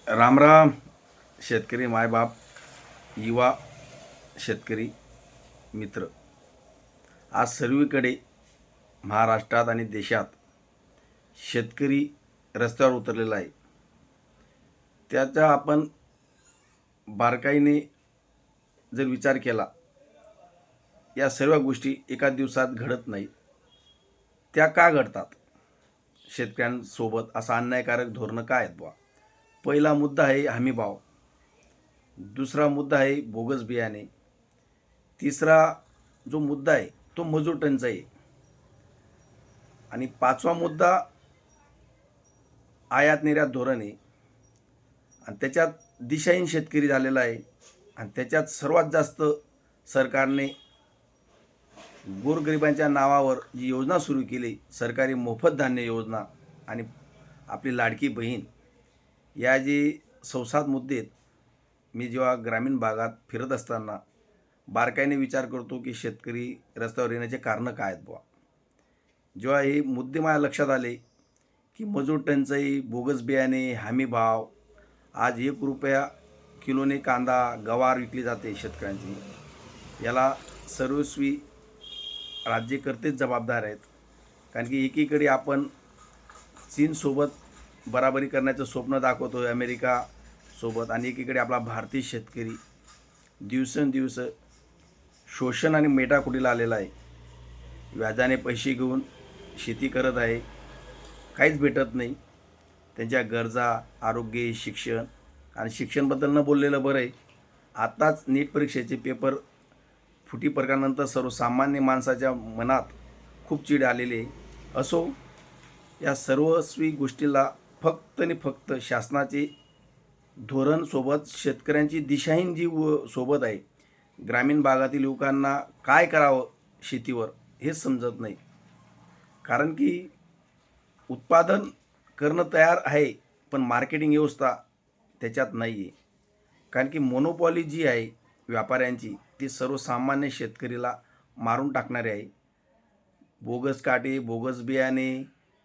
रामराम शेतकरी मायबाप, युवा शेतकरी मित्र. आज सर्वीकडे महाराष्ट्रात आणि देशात शेतकरी रस्त्यावर उतरलेला आहे. त्याचा आपण बारकाईने जर विचार केला, या सर्व गोष्टी एका दिवसात घडत नाही. त्या का घडतात? शेतकऱ्यांसोबत असं अन्यायकारक धोरणं काय आहेत बुवा? पहिला मुद्दा आहे हमीभाव, दुसरा मुद्दा आहे बोगस बियाणे, तिसरा जो मुद्दा आहे तो मजूर टंचाई, आणि पाचवा मुद्दा आयात निर्यात धोरण आहे. आणि त्याच्यात दिशाहीन शेतकरी झालेला आहे. आणि त्याच्यात सर्वात जास्त सरकारने गोरगरिबांच्या नावावर जी योजना सुरू केली, सरकारी मोफत धान्य योजना आणि आपली लाडकी बहीण, या जे संसाद मुद्दे आहेत. मी जेव्हा ग्रामीण भागात फिरत असताना बारकाईने विचार करतो की शेतकरी रस्त्यावर येण्याचे कारणं काय आहेत बुवा. जेव्हा हे मुद्दे माझ्या लक्षात आले की मजूर टंचाई, बोगस बियाणे, हमी भाव, आज ₹1 किलोने कांदा, गवार विकली जाते शेतकऱ्यांची, याला सर्वस्वी राज्यकर्तेच जबाबदार आहेत. कारण की एकीकडे आपण चीनसोबत बराबरी करण्याचं स्वप्न दाखवतो आहे अमेरिकासोबत, आणि एकीकडे आपला भारतीय शेतकरी दिवसेंदिवस शोषण आणि मेटाकुटीला आलेला आहे. व्याजाने पैसे घेऊन शेती करत आहे, काहीच भेटत नाही. त्यांच्या गरजा, आरोग्य, शिक्षण, आणि शिक्षणबद्दल न बोललेलं बरं आहे. आत्ताच नीट परीक्षेचे पेपर फुटी पडल्यानंतर सर्वसामान्य माणसाच्या मनात खूप चीड आलेली आहे. असो, या सर्वस्वी गोष्टीला फक्त आणि फक्त शासनाचे धोरण सोबत शेतकऱ्यांची दिशाहीन जी सोबत आहे. ग्रामीण भागातील लोकांना काय करावं शेतीवर हेच समजत नाही. कारण की उत्पादन करणं तयार आहे, पण मार्केटिंग व्यवस्था त्याच्यात नाही आहे. कारण की मोनोपॉली जी आहे व्यापाऱ्यांची, ती सर्वसामान्य शेतकरीला मारून टाकणारी आहे. बोगस काटे, बोगस बियाणे,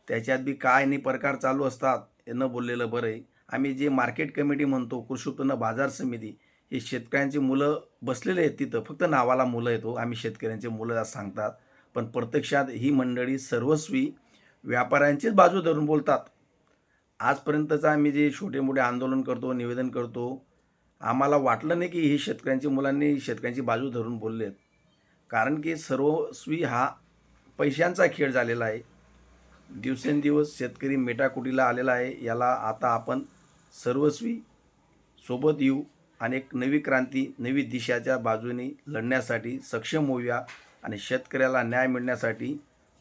त्याच्यात बी काय नाही प्रकार चालू असतात, हे न बोललेलं बरं आहे. आम्ही जे मार्केट कमिटी म्हणतो, कृषी उत्पन्न बाजार समिती, हे शेतकऱ्यांची मुलं बसलेले आहेत तिथं. फक्त नावाला मुलं येतो, आम्ही शेतकऱ्यांचे मुलं असं सांगतात, पण प्रत्यक्षात ही मंडळी सर्वस्वी व्यापाऱ्यांचीच बाजू धरून बोलतात. आजपर्यंतचं आम्ही जे छोटे मोठे आंदोलन करतो, निवेदन करतो, आम्हाला वाटलं नाही की हे शेतकऱ्यांच्या मुलांनी शेतकऱ्यांची बाजू धरून बोललेत. कारण की सर्वस्वी हा पैशांचा खेळ झालेला आहे. दिवसेंदिवस शेतकरी मेटाकुटीला आलेला आहे. याला आता आपण सर्वस्वी सोबत येऊ आणि एक नवी क्रांती, नवी दिशाच्या बाजूने लढण्यासाठी सक्षम होऊया. आणि शेतकऱ्याला न्याय मिळण्यासाठी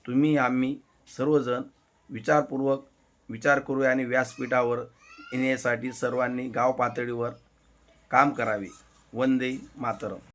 तुम्ही आम्ही सर्वजण विचारपूर्वक विचार करूया आणि व्यासपीठावर येण्यासाठी सर्वांनी गाव पातळीवर काम करावे. वंदे मातरम.